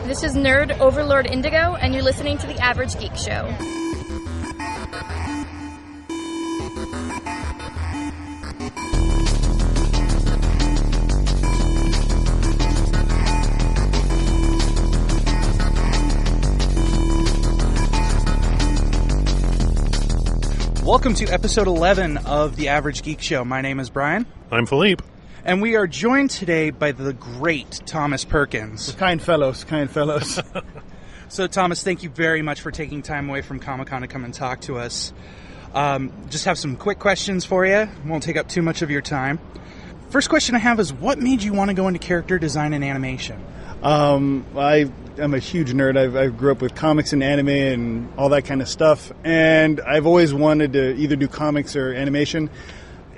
This is Nerd Overlord Indigo, and you're listening to The Average Geek Show. Welcome to episode 11 of The Average Geek Show. My name is Brian. I'm Philippe. And we are joined today by the great Thomas Perkins. Kind fellows. So, Thomas, thank you very much for taking time away from Comic-Con to come and talk to us. Just have some quick questions for you. Won't take up too much of your time. First question I have is, what made you want to go into character design and animation? I am a huge nerd. I grew up with comics and anime and all that kind of stuff. And I've always wanted to either do comics or animation.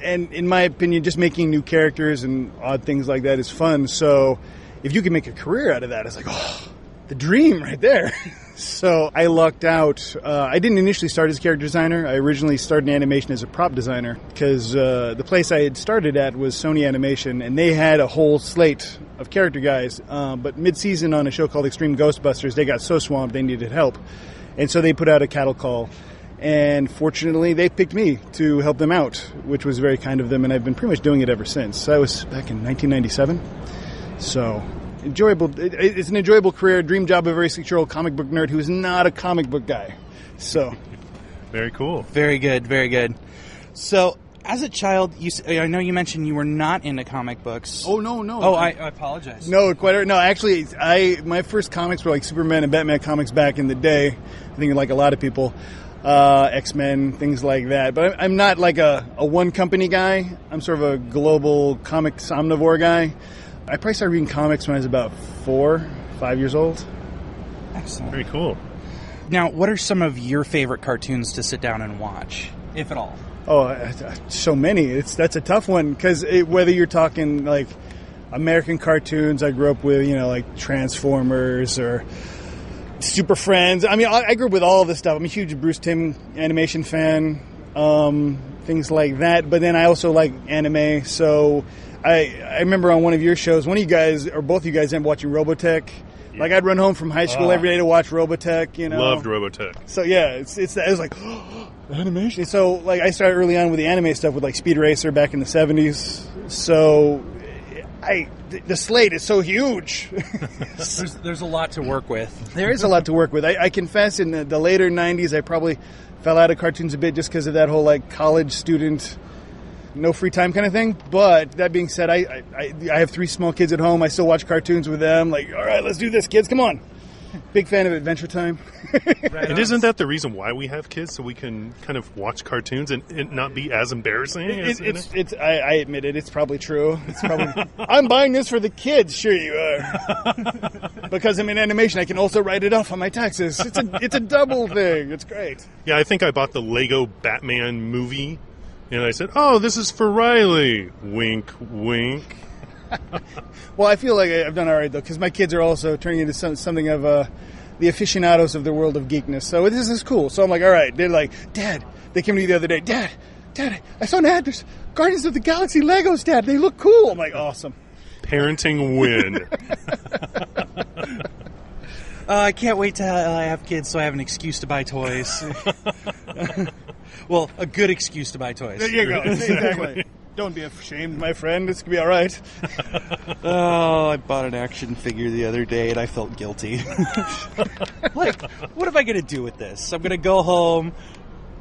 And in my opinion, just making new characters and odd things like that is fun. So if you can make a career out of that, it's like, oh, the dream right there. So I lucked out. I didn't initially start as a character designer. I originally started in animation as a prop designer because the place I had started at was Sony Animation, and they had a whole slate of character guys. But mid-season on a show called Extreme Ghostbusters, they got so swamped they needed help. And so they put out a cattle call. And fortunately, they picked me to help them out, which was very kind of them, and I've been pretty much doing it ever since. So that was back in 1997. So enjoyable. It's an enjoyable career, dream job of a very 6-year-old comic book nerd who is not a comic book guy. So very cool. Very good, very good. So as a child, I know you mentioned you were not into comic books. Oh, no. Oh, I apologize. No, actually, my first comics were like Superman and Batman comics back in the day. I think like a lot of people. X-Men, things like that. But I'm not like a one company guy. I'm sort of a global comics omnivore guy. I probably started reading comics when I was about 4-5 years old. Excellent. Very cool. Now, what are some of your favorite cartoons to sit down and watch, if at all? Oh, so many. That's a tough one because whether you're talking like American cartoons, I grew up with, like Transformers or Super Friends. I mean, I grew up with all of this stuff. I'm a huge Bruce Timm animation fan, things like that. But then I also like anime. So I remember on one of your shows, one of you guys, or both of you guys, ended up watching Robotech. Yeah. Like I'd run home from high school every day to watch Robotech. Loved Robotech. So yeah, it was like animation. So like I started early on with the anime stuff with like Speed Racer back in the 70s. So the slate is so huge. There's a lot to work with. There is a lot to work with. I confess in the later 90s, I probably fell out of cartoons a bit just because of that whole like college student, no free time kind of thing. But that being said, I have 3 small kids at home. I still watch cartoons with them. Like, all right, let's do this, kids. Come on. Big fan of Adventure Time. Right. And isn't that the reason why we have kids, so we can kind of watch cartoons and it not be as embarrassing? I admit it. It's probably true. It's probably. I'm buying this for the kids. Sure you are. Because I'm in animation, I can also write it off on my taxes. It's a double thing. It's great. Yeah, I think I bought the Lego Batman movie, and I said, "Oh, this is for Riley." Wink, wink. Well, I feel like I've done all right, though, because my kids are also turning into something of the aficionados of the world of geekness. So this is cool. So I'm like, all right. They're like, Dad, they came to me the other day. Dad, I saw an ad. There's Guardians of the Galaxy Legos, Dad. They look cool. I'm like, awesome. Parenting win. I can't wait till I have kids so I have an excuse to buy toys. Well, a good excuse to buy toys. There you go. Exactly. Don't be ashamed, my friend. This could be all right. Oh, I bought an action figure the other day, and I felt guilty. Like, what am I going to do with this? I'm going to go home.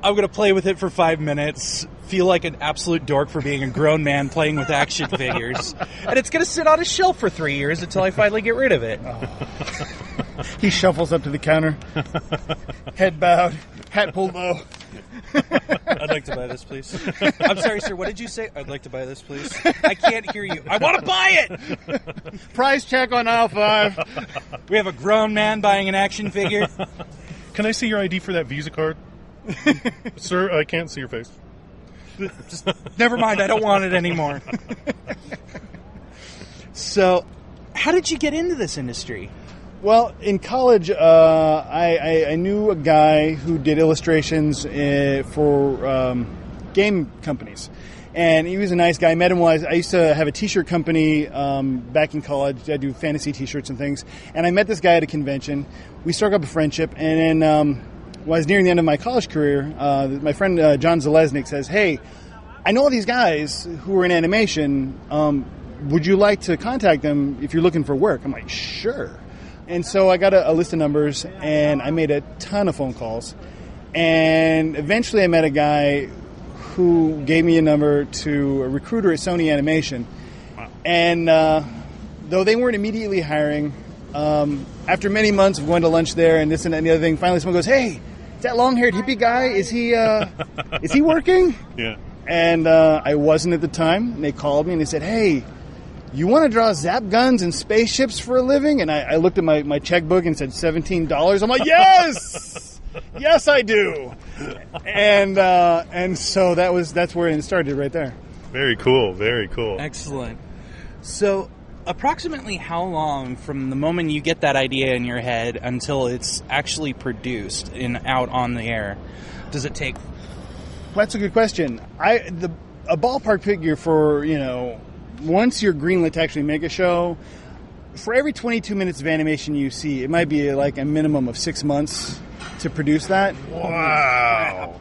I'm going to play with it for 5 minutes, feel like an absolute dork for being a grown man playing with action figures, and it's going to sit on a shelf for 3 years until I finally get rid of it. Oh. He shuffles up to the counter, head bowed, hat pulled low. I'd like to buy this, please. I'm sorry, sir. What did you say? I'd like to buy this, please. I can't hear you. I want to buy it! Price check on aisle 5. We have a grown man buying an action figure. Can I see your ID for that Visa card? Sir, I can't see your face. Just never mind. I don't want it anymore. So, how did you get into this industry? Well, in college, I knew a guy who did illustrations for game companies. And he was a nice guy. I met him while I used to have a T-shirt company back in college. I do fantasy T-shirts and things. And I met this guy at a convention. We struck up a friendship. And then when I was nearing the end of my college career, my friend John Zalesnik says, "Hey, I know all these guys who are in animation. Would you like to contact them if you're looking for work?" I'm like, "Sure." And so I got a list of numbers, and I made a ton of phone calls. And eventually I met a guy who gave me a number to a recruiter at Sony Animation. Wow. And though they weren't immediately hiring, after many months of going to lunch there and this and that and the other thing, finally someone goes, "Hey, is that long-haired hippie guy, is he working?" Yeah. And I wasn't at the time. And they called me and they said, "Hey, you want to draw zap guns and spaceships for a living?" And I looked at my checkbook and said $17. I'm like, yes! Yes, I do. And so that's where it started right there. Very cool. Very cool. Excellent. So, approximately how long from the moment you get that idea in your head until it's actually produced and out on the air does it take? That's a good question. A ballpark figure for, once you're greenlit to actually make a show, for every 22 minutes of animation you see, it might be like a minimum of 6 months to produce that. Wow.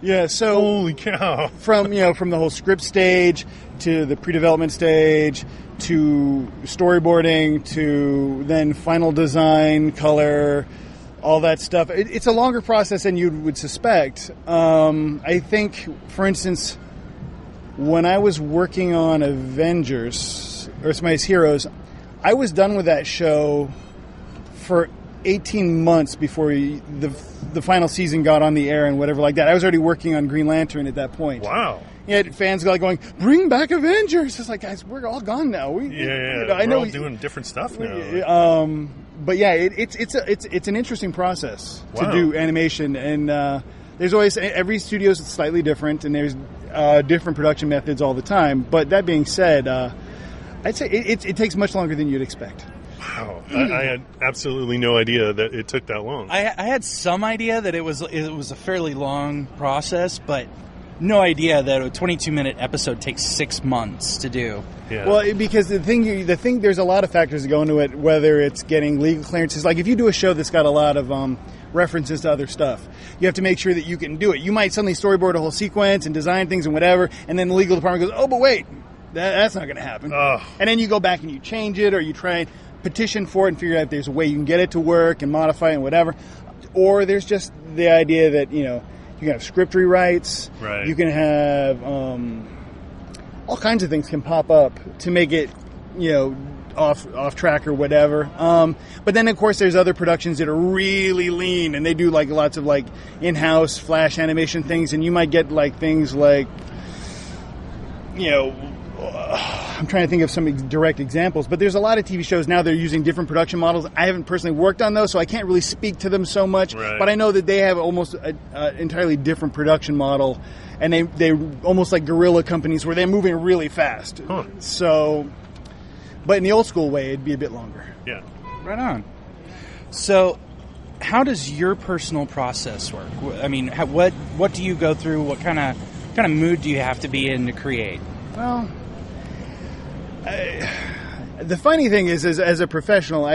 Yeah, so holy cow. From the whole script stage to the pre-development stage to storyboarding to then final design, color, all that stuff. It's a longer process than you would suspect. I think, for instance, when I was working on Avengers, Earth's Mightiest Heroes, I was done with that show for 18 months before the final season got on the air and whatever like that. I was already working on Green Lantern at that point. Wow. You had fans going, "Bring back Avengers!" It's like, guys, we're all gone now. I know we're all doing different stuff now. But yeah, it's an interesting process to do animation, and there's always every studio is slightly different, and there's different production methods all the time. But that being said, I'd say it takes much longer than you'd expect. Wow, I had absolutely no idea that it took that long. I had some idea that it was a fairly long process, but no idea that a 22-minute episode takes 6 months to do. Yeah. Well, because the thing, there's a lot of factors that go into it, whether it's getting legal clearances. Like if you do a show that's got a lot of references to other stuff, you have to make sure that you can do it. You might suddenly storyboard a whole sequence and design things and whatever, and then the legal department goes, "Oh, but wait, that's not going to happen." And then you go back and you change it, or you try and petition for it and figure out if there's a way you can get it to work and modify it and whatever. Or there's just the idea that, you can have script rewrites. Right. You can have all kinds of things can pop up to make it, off track or whatever. But then, of course, there's other productions that are really lean, and they do like lots of like in-house flash animation things, and you might get like things like, I'm trying to think of some direct examples, but there's a lot of TV shows now that are using different production models. I haven't personally worked on those, so I can't really speak to them so much. Right. But I know that they have almost an entirely different production model, and they almost like guerrilla companies where they're moving really fast. Huh. So, but in the old school way, it'd be a bit longer. Yeah. Right on. So, how does your personal process work? I mean, what do you go through? What kind of mood do you have to be in to create? Well, the funny thing is as a professional,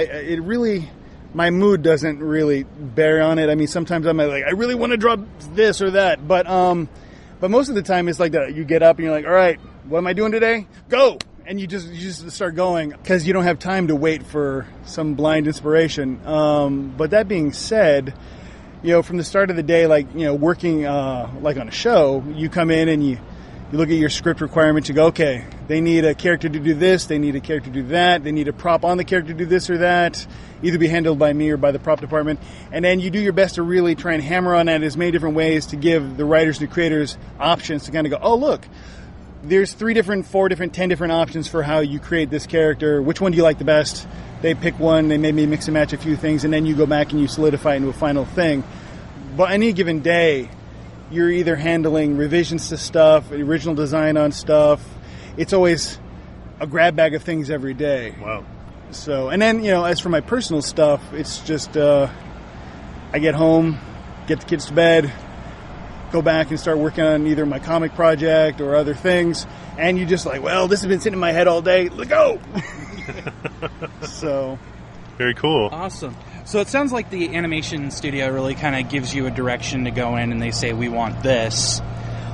my mood doesn't really bear on it. I mean, sometimes I'm like, I really want to draw this or that, but most of the time it's like that. You get up and you're like, all right, what am I doing today? Go! And you just start going because you don't have time to wait for some blind inspiration. But that being said, from the start of the day, like, working like on a show, you come in and you look at your script requirements, you go, okay, they need a character to do this, they need a character to do that, they need a prop on the character to do this or that, either be handled by me or by the prop department. And then you do your best to really try and hammer on that as many different ways to give the writers and the creators options to kind of go, oh, look, there's 3 different, 4 different, 10 different options for how you create this character. Which one do you like the best? They pick one, they maybe mix and match a few things, and then you go back and you solidify it into a final thing. But any given day, you're either handling revisions to stuff, original design on stuff. It's always a grab bag of things every day. Wow. So, and then, as for my personal stuff, it's just, I get home, get the kids to bed, go back and start working on either my comic project or other things, and you just like, well, this has been sitting in my head all day. Let's go. So, very cool. Awesome. So it sounds like the animation studio really kind of gives you a direction to go in, and they say, we want this,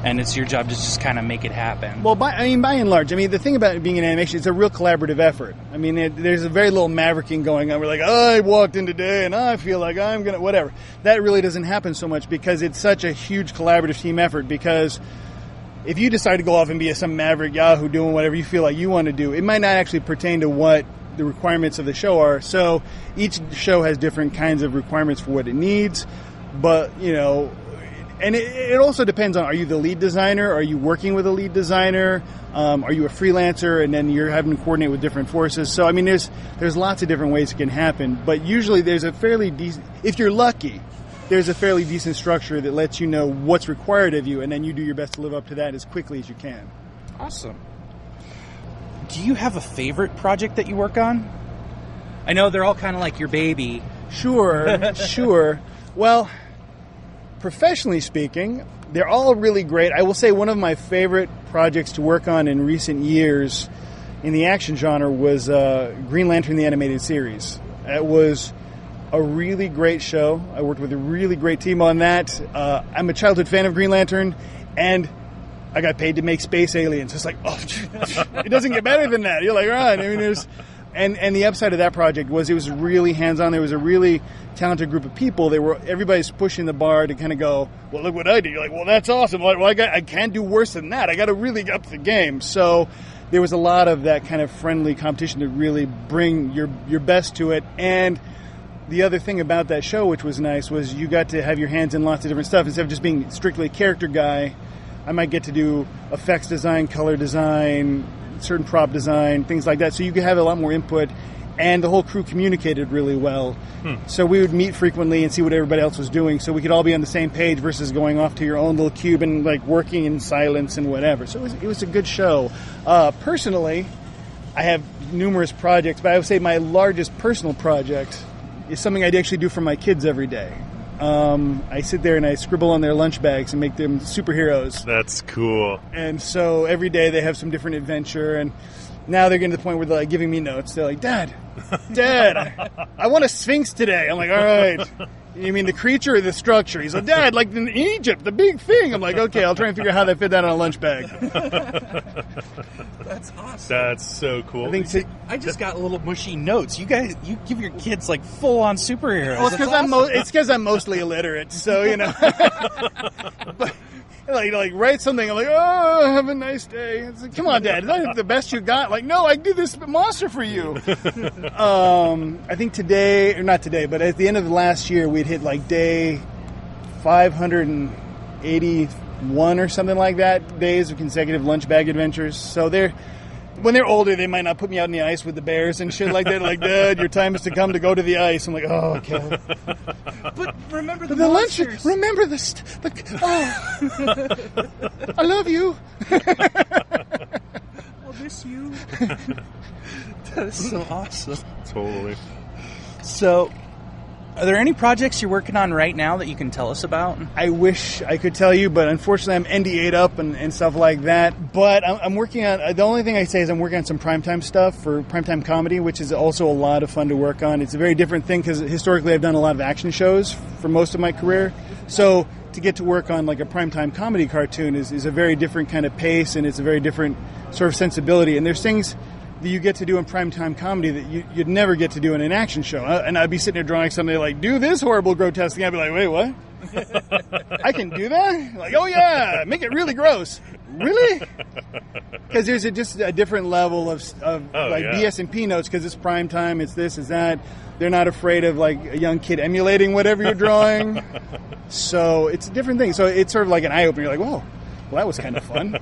and it's your job to just kind of make it happen. Well, by and large, the thing about being in animation, it's a real collaborative effort. There's a very little mavericking going on. We're like, I walked in today and I feel like I'm going to, whatever. That really doesn't happen so much because it's such a huge collaborative team effort, because if you decide to go off and be some maverick Yahoo doing whatever you feel like you want to do, it might not actually pertain to what the requirements of the show are. So each show has different kinds of requirements for what it needs, but, and it also depends on, are you the lead designer? Are you working with a lead designer? Are you a freelancer? And then you're having to coordinate with different forces. So, there's lots of different ways it can happen. But usually there's a fairly decent, if you're lucky, there's a fairly decent structure that lets you know what's required of you, and then you do your best to live up to that as quickly as you can. Awesome. Do you have a favorite project that you work on? I know they're all kind of like your baby. Sure. Well, professionally speaking, they're all really great. I will say one of my favorite projects to work on in recent years in the action genre was Green Lantern, the animated series. It was a really great show. I worked with a really great team on that. I'm a childhood fan of Green Lantern, and I got paid to make space aliens. It's like, it doesn't get better than that. You're like, right. And the upside of that project was it was really hands-on. There was a really talented group of people. Everybody's pushing the bar to kind of go, well, look what I did. You're like, well, that's awesome. Well, I can't do worse than that. I got to really up the game. So there was a lot of that kind of friendly competition to really bring your best to it. And the other thing about that show, which was nice, was you got to have your hands in lots of different stuff. Instead of just being strictly a character guy, I might get to do effects design, color design, certain prop design, things like that. So you could have a lot more input, and the whole crew communicated really well. So we would meet frequently and see what everybody else was doing, so we could all be on the same page versus going off to your own little cube and like working in silence and whatever. So it was a good show. Personally, I have numerous projects, but I would say my largest personal project is something I actually do for my kids every day. I sit there and I scribble on their lunch bags and make them superheroes. That's cool. And so every day they have some different adventure, and now they're getting to the point where they're like giving me notes. They're like, Dad, I want a Sphinx today. I'm like, all right. You mean the creature or the structure? He's like, Dad, like in Egypt, the big thing. I'm like, okay, I'll try and figure out how they fit that on a lunch bag. That's awesome. That's so cool. I just got little mushy notes. You give your kids like full-on superheroes. Well, it's because I'm mostly illiterate, so But like write something. I'm like, oh, have a nice day. It's like, come on, Dad, is that the best you got? Like, no, I do this monster for you. I think today, or not today, but at the end of last year, we'd hit like day 581 or something like that, days of consecutive lunch bag adventures. So when they're older, they might not put me out in the ice with the bears and shit like that. Like, Dad, your time is to come to go to the ice. I'm like, oh, okay. But remember the monsters. lunch. Remember I love you. I'll miss you. That is so awesome. Totally. So, are there any projects you're working on right now that you can tell us about? I wish I could tell you, but unfortunately I'm NDA'd up and stuff like that. But I'm working on, the only thing I say is I'm working on some primetime stuff for primetime comedy, which is also a lot of fun to work on. It's a very different thing because historically I've done a lot of action shows for most of my career. So to get to work on like a primetime comedy cartoon is a very different kind of pace, and it's a very different sort of sensibility. And there's things that you get to do in primetime comedy that you'd never get to do in an action show. And I'd be sitting there drawing something like, do this horrible, grotesque thing. I'd be like, wait, what? I can do that? Like, oh yeah, make it really gross. Really? Because there's just a different level of BS&P notes, because it's primetime, it's this, it's that. They're not afraid of like a young kid emulating whatever you're drawing. So it's a different thing. So it's sort of like an eye-opener. You're like, whoa, well, that was kind of fun.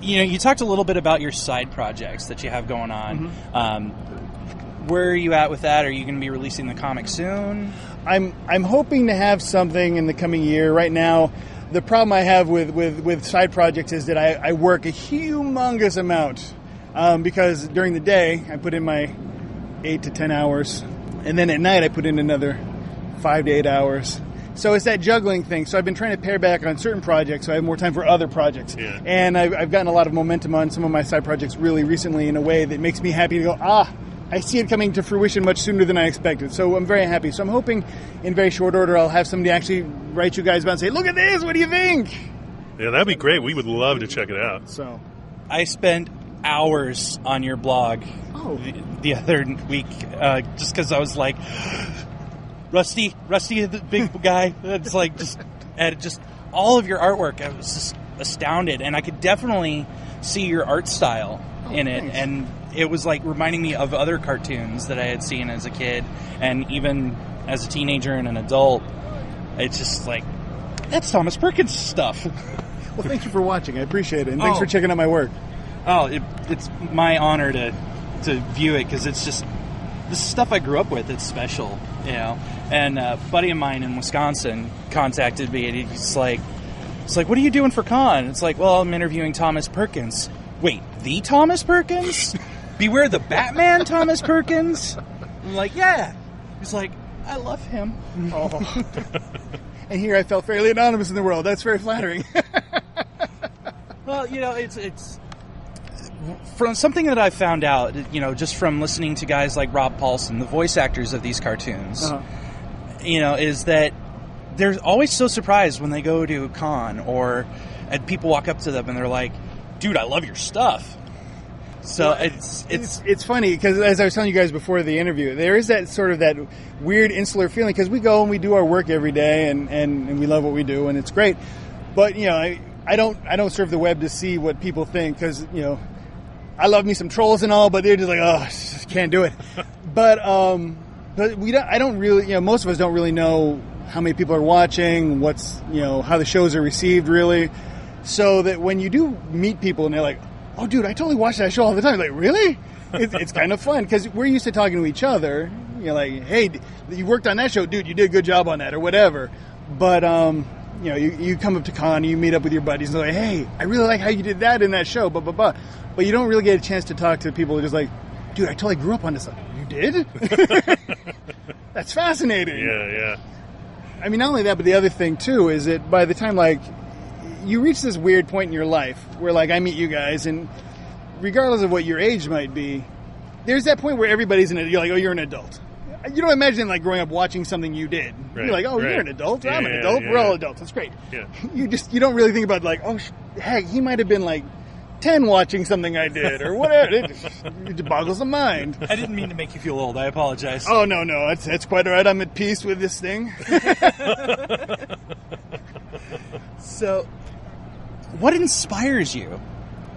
You talked a little bit about your side projects that you have going on. Mm-hmm. Where are you at with that? Are you going to be releasing the comic soon? I'm hoping to have something in the coming year. Right now, the problem I have with side projects is that I work a humongous amount because during the day I put in my 8 to 10 hours, and then at night I put in another 5 to 8 hours. So it's that juggling thing. So I've been trying to pare back on certain projects so I have more time for other projects. Yeah. And I've gotten a lot of momentum on some of my side projects really recently in a way that makes me happy to go, I see it coming to fruition much sooner than I expected. So I'm very happy. So I'm hoping in very short order I'll have somebody actually write you guys about and say, look at this, what do you think? Yeah, that'd be great. We would love to check it out. So I spent hours on your blog the other week just because I was like, Rusty, the big guy. It's like just all of your artwork. I was just astounded, and I could definitely see your art style in it. Thanks. And it was like reminding me of other cartoons that I had seen as a kid, and even as a teenager and an adult. It's just like, that's Thomas Perkins stuff. Well, thank you for watching. I appreciate it, and thanks for checking out my work. Oh, it's my honor to view it, because it's just, this is stuff I grew up with. It's special, you know. And a buddy of mine in Wisconsin contacted me, and he's like, what are you doing for con? It's like, well, I'm interviewing Thomas Perkins. Wait, the Thomas Perkins? Beware the Batman Thomas Perkins? I'm like, yeah. He's like, I love him. Oh. And here I felt fairly anonymous in the world. That's very flattering. Well, you know, it's from something that I found out, you know, just from listening to guys like Rob Paulson, the voice actors of these cartoons, you know, is that they're always so surprised when they go to a con and people walk up to them and they're like, dude, I love your stuff. So it's funny because, as I was telling you guys before the interview, there is that sort of that weird insular feeling, because we go and we do our work every day and we love what we do and it's great. But, you know, I don't surf the web to see what people think, because, you know, I love me some trolls and all, but they're just like, oh, just can't do it. But I don't really, you know, most of us don't really know how many people are watching, what's, you know, how the shows are received really. So that when you do meet people and they're like, oh, dude, I totally watch that show all the time. Like, really? It's kind of fun, because we're used to talking to each other. You know, like, hey, you worked on that show, dude. You did a good job on that, or whatever. But you know, you come up to con, you meet up with your buddies, and they're like, hey, I really like how you did that in that show, blah blah blah. But you don't really get a chance to talk to people who are just like, dude, I totally grew up on this. Like, you did? That's fascinating. Yeah. I mean, not only that, but the other thing too is that by the time, like, you reach this weird point in your life where, like, I meet you guys, and regardless of what your age might be, there's that point where everybody's you're like, oh, you're an adult. You don't imagine, like, growing up watching something you did. Right, you're like, oh, you're an adult. I'm an adult. We're all adults. That's great. Yeah. You don't really think about, like, oh, heck, he might have been like 10 watching something I did, or whatever. It boggles the mind. I didn't mean to make you feel old. I apologize. Oh, no, it's quite all right. I'm at peace with this thing. So, what inspires you?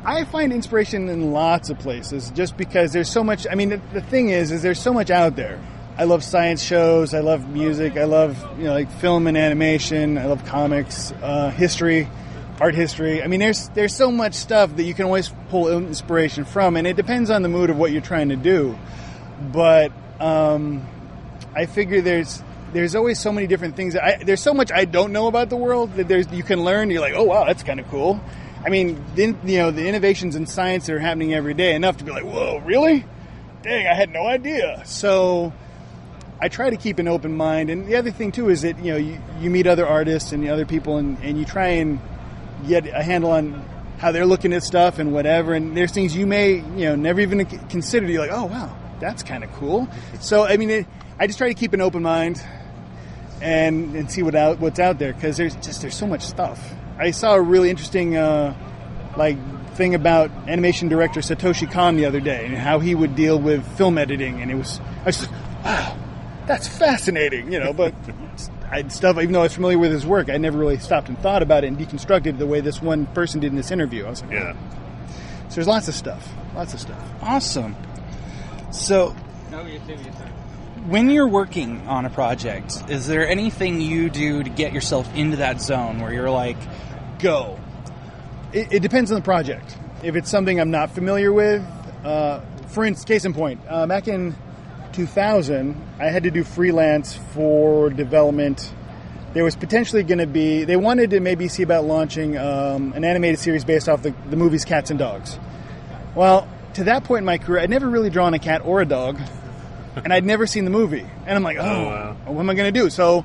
I find inspiration in lots of places, just because there's so much. I mean, the thing is there's so much out there. I love science shows. I love music. I love, you know, like film and animation. I love comics, history, art history. I mean, there's so much stuff that you can always pull inspiration from, and it depends on the mood of what you're trying to do. But I figure there's always so many different things. There's so much I don't know about the world that you can learn. You're like, oh wow, that's kind of cool. I mean, the innovations in science that are happening every day, enough to be like, whoa, really? Dang, I had no idea. So I try to keep an open mind. And the other thing too is that, you know, you meet other artists and other people, and you try and get a handle on how they're looking at stuff and whatever. And there's things you may, you know, never even considered. You're like, oh wow, that's kind of cool. So I mean, I just try to keep an open mind and see what's out there, because there's so much stuff. I saw a really interesting thing about animation director Satoshi Kon the other day, and how he would deal with film editing, and I was just like, wow, that's fascinating, you know. But even though I was familiar with his work, I never really stopped and thought about it and deconstructed it the way this one person did in this interview. I was like, yeah. So there's lots of stuff. Awesome. So, when you're working on a project, is there anything you do to get yourself into that zone where you're like, go? It depends on the project. If it's something I'm not familiar with, for instance, case in point, back in 2000, I had to do freelance for development. There was potentially going to be, they wanted to maybe see about launching an animated series based off the movies Cats and Dogs. Well, to that point in my career, I'd never really drawn a cat or a dog, and I'd never seen the movie. And I'm like, wow. What am I going to do? So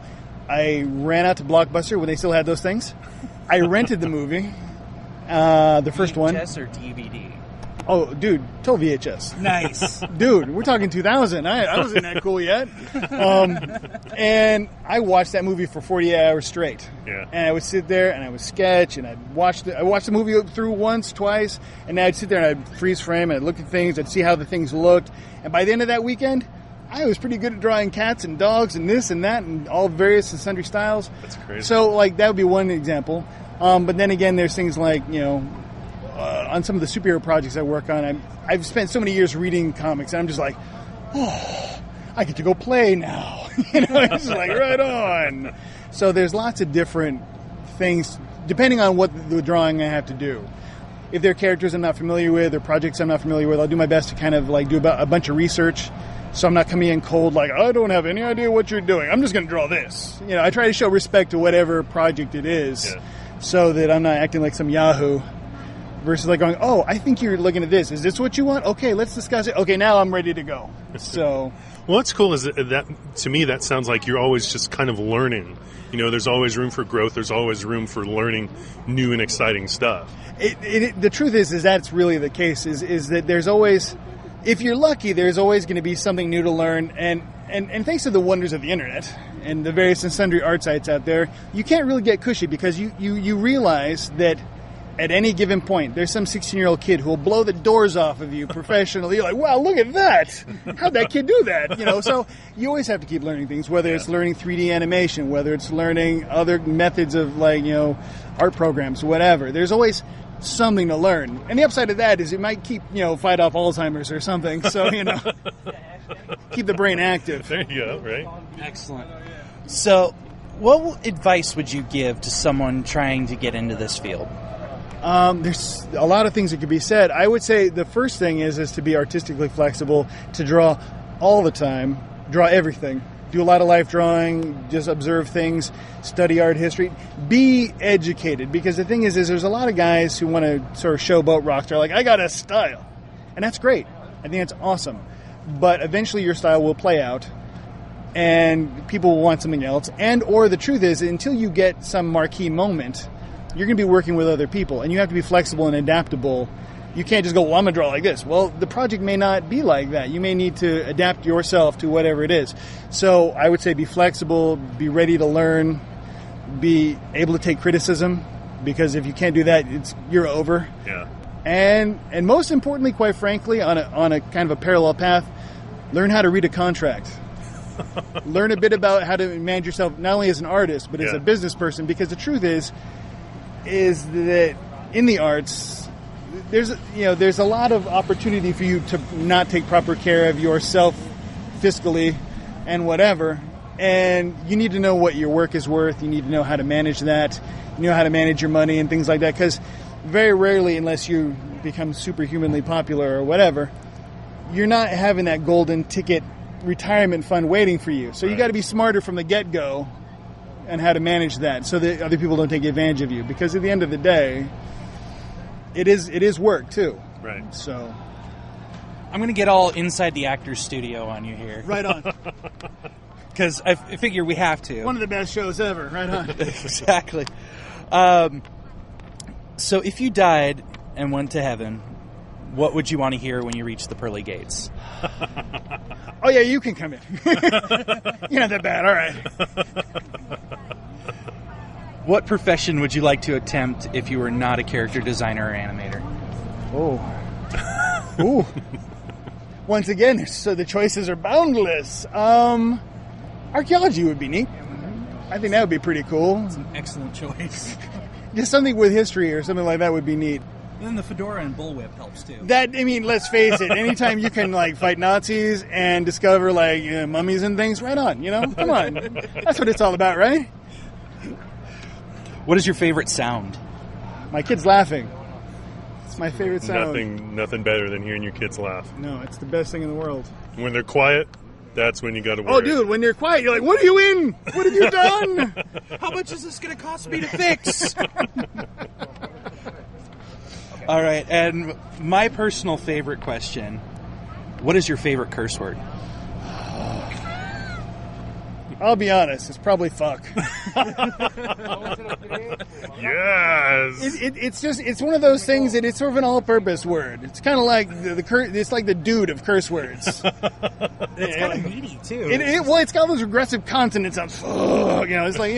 I ran out to Blockbuster when they still had those things. I rented the movie, the first one. VHS or DVD? Oh, dude, total VHS. Nice. Dude, we're talking 2000. I wasn't that cool yet. And I watched that movie for 48 hours straight. Yeah. And I would sit there and I would sketch and I watched the movie through once, twice, and then I'd sit there and I'd freeze frame and I'd look at things, I'd see how the things looked. And by the end of that weekend, I was pretty good at drawing cats and dogs and this and that and all various and sundry styles. That's crazy. So, like, that would be one example. But then again, there's things like, on some of the superhero projects I work on, I've spent so many years reading comics, and I'm just like, oh, I get to go play now. It's like, right on. So there's lots of different things, depending on what the drawing I have to do. If there are characters I'm not familiar with or projects I'm not familiar with, I'll do my best to kind of like do a bunch of research, so I'm not coming in cold like, I don't have any idea what you're doing. I'm just going to draw this. I try to show respect to whatever project it is, so that I'm not acting like some yahoo. Versus like going, oh, I think you're looking at this. Is this what you want? Okay, let's discuss it. Okay, now I'm ready to go. So, well, what's cool is that to me that sounds like you're always just kind of learning. There's always room for growth. There's always room for learning new and exciting stuff. The truth is that's really the case. Is that there's always, if you're lucky, there's always going to be something new to learn. And thanks to the wonders of the internet and the various and sundry art sites out there, you can't really get cushy because you realize that at any given point, there's some 16-year-old kid who will blow the doors off of you professionally. You're like, wow, look at that. How'd that kid do that? So you always have to keep learning things, whether it's learning 3D animation, whether it's learning other methods of art programs, whatever. There's always something to learn. And the upside of that is it might keep, fight off Alzheimer's or something. So, keep the brain active. There you go, right? Excellent. So what advice would you give to someone trying to get into this field? There's a lot of things that could be said. I would say the first thing is to be artistically flexible, to draw all the time, draw everything. Do a lot of life drawing, just observe things, study art history. Be educated, because the thing is there's a lot of guys who want to sort of showboat rock. They're like, I got a style. And that's great. I think that's awesome. But eventually your style will play out, and people will want something else. And or the truth is, until you get some marquee moment, you're going to be working with other people, and you have to be flexible and adaptable. You can't just go, well, I'm going to draw like this. Well, the project may not be like that. You may need to adapt yourself to whatever it is. So I would say be flexible, be ready to learn, be able to take criticism, because if you can't do that, you're over. Yeah. And most importantly, quite frankly, on a kind of a parallel path, learn how to read a contract. Learn a bit about how to manage yourself, not only as an artist, but as a business person, because the truth is that in the arts, there's a lot of opportunity for you to not take proper care of yourself fiscally and whatever, and you need to know what your work is worth. You need to know how to manage that, how to manage your money and things like that, because very rarely, unless you become superhumanly popular or whatever, you're not having that golden ticket retirement fund waiting for you. So you got to be smarter from the get-go and how to manage that, so that other people don't take advantage of you. Because at the end of the day, it is work too. Right. So I'm going to get all inside the actor's studio on you here. Right on. Because I figure we have to. One of the best shows ever. Right on. Exactly. So if you died and went to heaven, what would you want to hear when you reach the pearly gates? Oh, yeah, you can come in. You're not that bad. All right. What profession would you like to attempt if you were not a character designer or animator? Oh. Ooh. Once again, so the choices are boundless. Archaeology would be neat. I think that would be pretty cool. That's an excellent choice. Just something with history or something like that would be neat. And then the fedora and bullwhip helps too. Let's face it, anytime you can fight Nazis and discover mummies and things, right on, come on. That's what it's all about, right? What is your favorite sound? My kids laughing. It's my favorite sound. Nothing better than hearing your kids laugh. No, it's the best thing in the world. When they're quiet, that's when you got to worry. Oh, dude, when they're quiet, you're like, what are you in? What have you done? How much is this going to cost me to fix? All right, and my personal favorite question, what is your favorite curse word? I'll be honest, it's probably fuck. Yes. It's one of those things that it's sort of an all-purpose word. It's kind of like it's like the dude of curse words. It's kind of meaty too. It's got those regressive consonant sounds. It's like,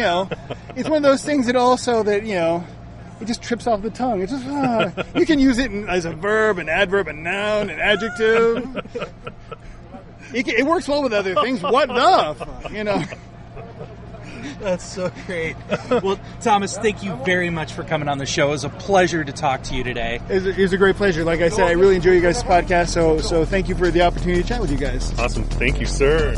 it's one of those things that also that, it just trips off the tongue. It's just, you can use it as a verb, an adverb, a noun, an adjective. It works well with other things. What the fuck, That's so great. Well, Thomas, thank you very much for coming on the show. It was a pleasure to talk to you today. It was a great pleasure. Like I said, I really enjoy you guys' podcast, so thank you for the opportunity to chat with you guys. Awesome. Thank you, sir.